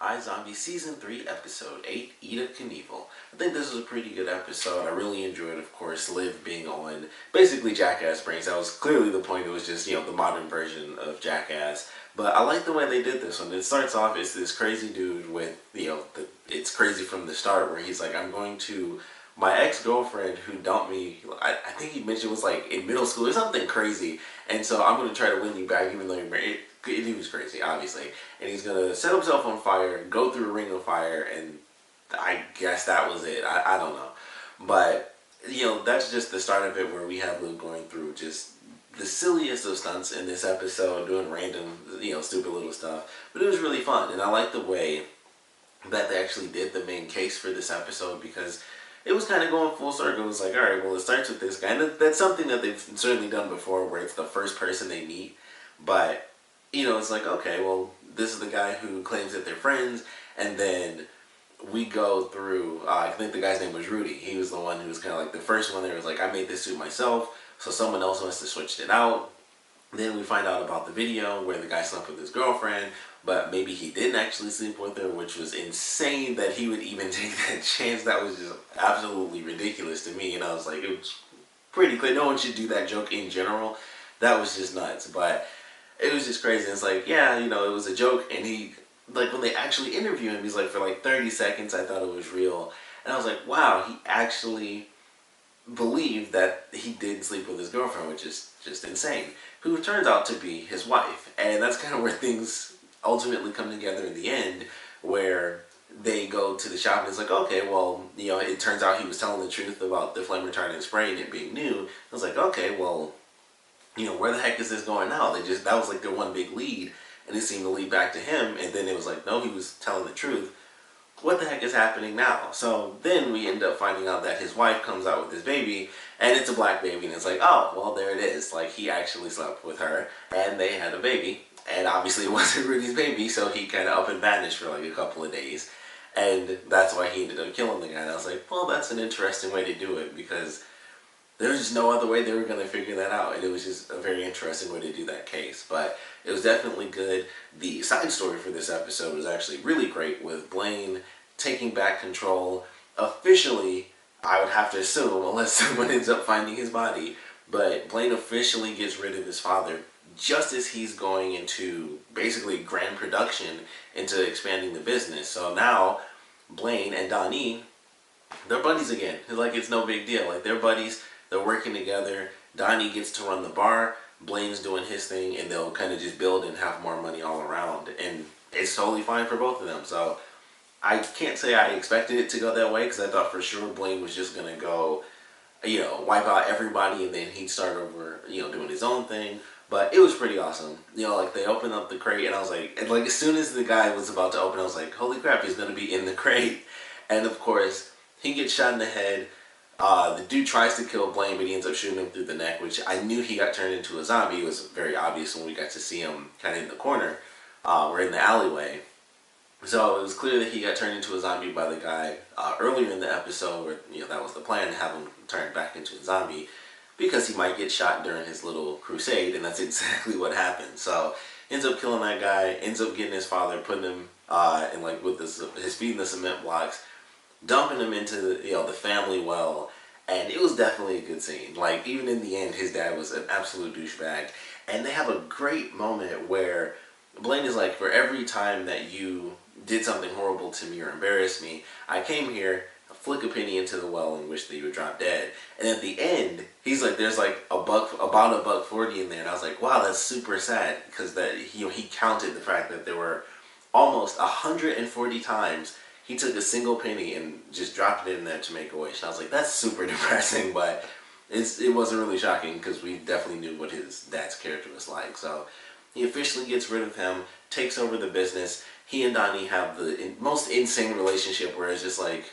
iZombie Season 3, Episode 8, Eat of Knievel. I think this was a pretty good episode. I really enjoyed, of course, Liv being on basically Jackass Brains. That was clearly the point. It was just, the modern version of Jackass. But I like the way they did this one. It starts off as this crazy dude with, it's crazy from the start where he's like, I'm going to, my ex-girlfriend who dumped me, I think he mentioned it was like in middle school or something crazy. And so I'm going to try to win you back even though you're married. He was crazy, obviously. And he's going to set himself on fire, go through a ring of fire, and I guess that was it. I don't know. But, that's just the start of it where we have Luke going through just the silliest of stunts in this episode, doing random, stupid little stuff. But it was really fun, and I like the way that they actually did the main case for this episode because it was kind of going full circle. It was like, alright, well, it starts with this guy. And that's something that they've certainly done before where it's the first person they meet. But it's like, okay, well, this is the guy who claims that they're friends, and then we go through, I think the guy's name was Rudy. He was the one who was kind of like the first one there was like, I made this suit myself, so someone else must have switched it out. Then we find out about the video where the guy slept with his girlfriend, but maybe he didn't actually sleep with her, which was insane that he would even take that chance. That was just absolutely ridiculous to me, and I was like, it was pretty clear. No one should do that joke in general. That was just nuts, but it was just crazy. It's like, yeah, it was a joke, and he, like, when they actually interview him, he's like, for like 30 seconds, I thought it was real, and I was like, wow, he actually believed that he did sleep with his girlfriend, which is just insane, who turns out to be his wife, and that's kind of where things ultimately come together in the end, where they go to the shop, and it's like, okay, well, it turns out he was telling the truth about the flame retardant spray and it being new. I was like, okay, well, where the heck is this going now? That was like their one big lead, and it seemed to lead back to him, and then it was like, no, he was telling the truth. What the heck is happening now? So then we end up finding out that his wife comes out with his baby, and it's a black baby, and it's like, oh, well, there it is. Like, he actually slept with her, and they had a baby, and obviously it wasn't Rudy's baby, so he kind of up and vanished for like a couple of days, and that's why he ended up killing the guy. And I was like, well, that's an interesting way to do it, because there was just no other way they were going to figure that out, and it was just a very interesting way to do that case. But it was definitely good. The side story for this episode was actually really great, with Blaine taking back control officially, I would have to assume, unless someone ends up finding his body, but Blaine officially gets rid of his father just as he's going into basically grand production into expanding the business. So now Blaine and Donnie, they're buddies again. It's like, it's no big deal. Like, they're buddies. They're working together. Donnie gets to run the bar. Blaine's doing his thing, and they'll kind of just build and have more money all around. And it's totally fine for both of them. So I can't say I expected it to go that way, because I thought for sure Blaine was just going to go, wipe out everybody, and then he'd start over, doing his own thing. But it was pretty awesome. Like, they opened up the crate, and I was like, as soon as the guy was about to open, I was like, holy crap, he's going to be in the crate. And of course, he gets shot in the head. The dude tries to kill Blaine, but he ends up shooting him through the neck, which I knew he got turned into a zombie. It was very obvious when we got to see him kind of in the corner, or in the alleyway. So it was clear that he got turned into a zombie by the guy earlier in the episode, where that was the plan, to have him turned back into a zombie, because he might get shot during his little crusade, and that's exactly what happened. So ends up killing that guy, ends up getting his father, putting him in, like, with his feet in the cement blocks, dumping him into the family well, and it was definitely a good scene. Like, even in the end, his dad was an absolute douchebag, and they have a great moment where Blaine is like, for every time that you did something horrible to me or embarrassed me, I came here, flick a penny into the well, and wish that you would drop dead. And at the end, he's like, there's like about $1.40 in there, and I was like, wow, that's super sad, because that he counted the fact that there were almost 140 times he took a single penny and just dropped it in there to make a wish. And I was like, that's super depressing, but it wasn't really shocking, because we definitely knew what his dad's character was like. So he officially gets rid of him, takes over the business. He and Donnie have the most insane relationship where it's just like,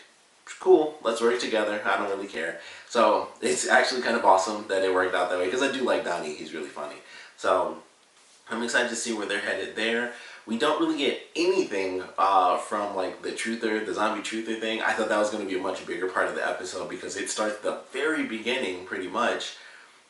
cool, let's work together, I don't really care. So it's actually kind of awesome that it worked out that way, because I do like Donnie, he's really funny. So I'm excited to see where they're headed there. We don't really get anything from, like, the zombie truther thing. I thought that was going to be a much bigger part of the episode, because it starts at the very beginning, pretty much.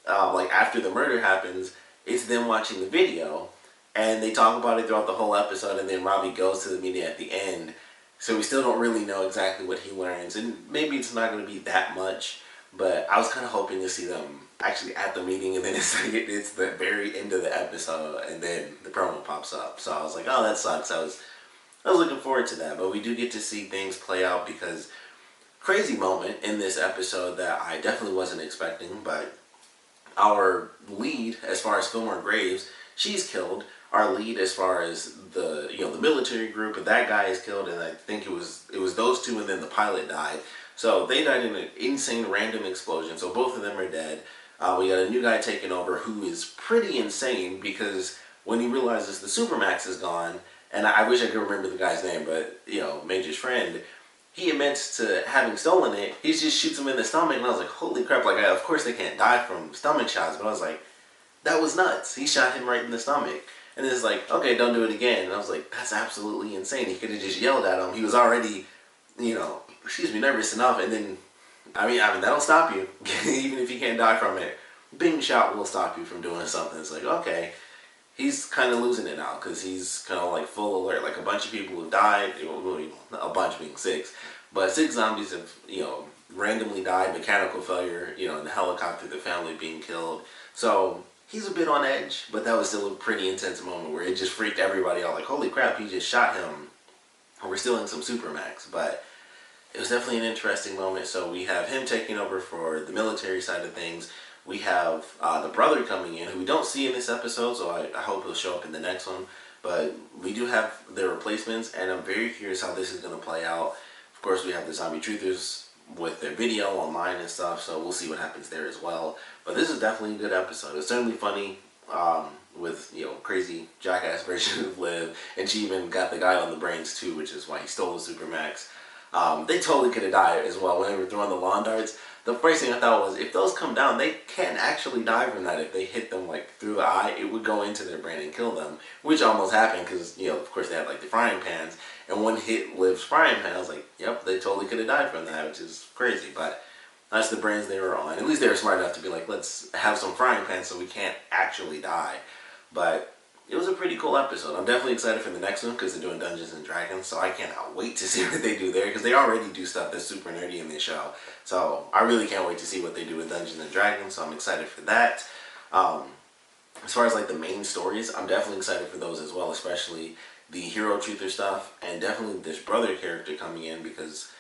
Like, after the murder happens, it's them watching the video, And they talk about it throughout the whole episode, and then Robbie goes to the meeting at the end. So we still don't really know exactly what he learns, and maybe it's not going to be that much, but I was kind of hoping to see them actually at the meeting, and then it's the very end of the episode, and then the promo pops up. So I was like, oh, that sucks. I was looking forward to that, but we do get to see things play out because crazy moment in this episode that I definitely wasn't expecting, but our lead, as far as Fillmore Graves, she's killed. Our lead, as far as the military group, but that guy is killed, and I think it was those two, and then the pilot died. So they died in an insane random explosion. So both of them are dead. We got a new guy taking over who is pretty insane because when he realizes the Supermax is gone, and I wish I could remember the guy's name, but Major's friend, he admits to having stolen it. He just shoots him in the stomach, and I was like, holy crap! Like, of course they can't die from stomach shots, but I was like, that was nuts. He shot him right in the stomach. And it's like, okay, don't do it again. And I was like, that's absolutely insane. He could have just yelled at him. He was already, nervous enough. And then, I mean, that'll stop you. Even if you can't die from it. Being shot will stop you from doing something. It's like, okay, he's kind of losing it now because he's kind of like full alert. Like a bunch of people have died. A bunch being 6. But 6 zombies have, randomly died. Mechanical failure, in the helicopter, the family being killed. So he's a bit on edge, but that was still a pretty intense moment where it just freaked everybody out. Like, holy crap, he just shot him. We're still in some Supermax. But it was definitely an interesting moment. So we have him taking over for the military side of things. We have the brother coming in, who we don't see in this episode, so I hope he'll show up in the next one. But we do have their replacements, and I'm very curious how this is going to play out. Of course, we have the Zombie Truthers with their video online and stuff, so we'll see what happens there as well. But this is definitely a good episode. It's certainly funny with crazy jackass version of Liv, and she even got the guy on the brains too, which is why he stole the Supermax. They totally could have died as well when they were throwing the lawn darts. The first thing I thought was, if those come down, they can actually die from that. If they hit them like through the eye, it would go into their brain and kill them, which almost happened because of course they had like the frying pans, and one hit Liv's frying pan. I was like, yep, they totally could have died from that, which is crazy. But that's the brains they were on. At least they were smart enough to be like, let's have some frying pans so we can't actually die. But it was a pretty cool episode. I'm definitely excited for the next one because they're doing Dungeons and Dragons, so I cannot wait to see what they do there because they already do stuff that's super nerdy in this show. So I really can't wait to see what they do with Dungeons and Dragons, so I'm excited for that. As far as like the main stories, I'm definitely excited for those as well, especially the hero truther stuff, and definitely this brother character coming in because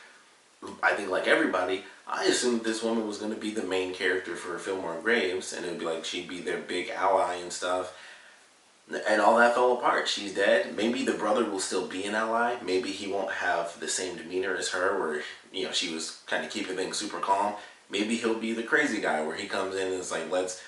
I think like everybody, I assumed this woman was going to be the main character for Fillmore Graves, and it would be like she'd be their big ally and stuff. And all that fell apart. She's dead. Maybe the brother will still be an ally. Maybe he won't have the same demeanor as her where, she was kind of keeping things super calm. Maybe he'll be the crazy guy where he comes in and is like, let's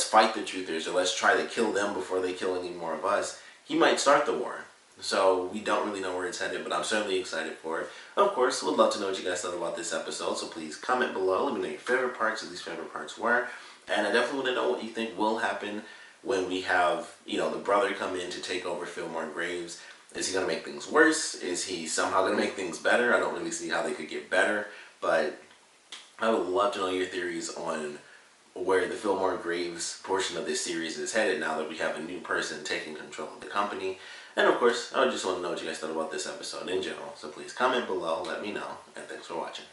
fight the truthers, or let's try to kill them before they kill any more of us. He might start the war. So we don't really know where it's headed, but I'm certainly excited for it. Of course, would love to know what you guys thought about this episode, so please comment below. Let me know your favorite parts, or these favorite parts were. And I definitely want to know what you think will happen when we have, the brother come in to take over Fillmore Graves. Is he going to make things worse? Is he somehow going to make things better? I don't really see how they could get better, but I would love to know your theories on where the Fillmore Graves portion of this series is headed now that we have a new person taking control of the company. And of course, I just want to know what you guys thought about this episode in general, so please comment below, let me know, and thanks for watching.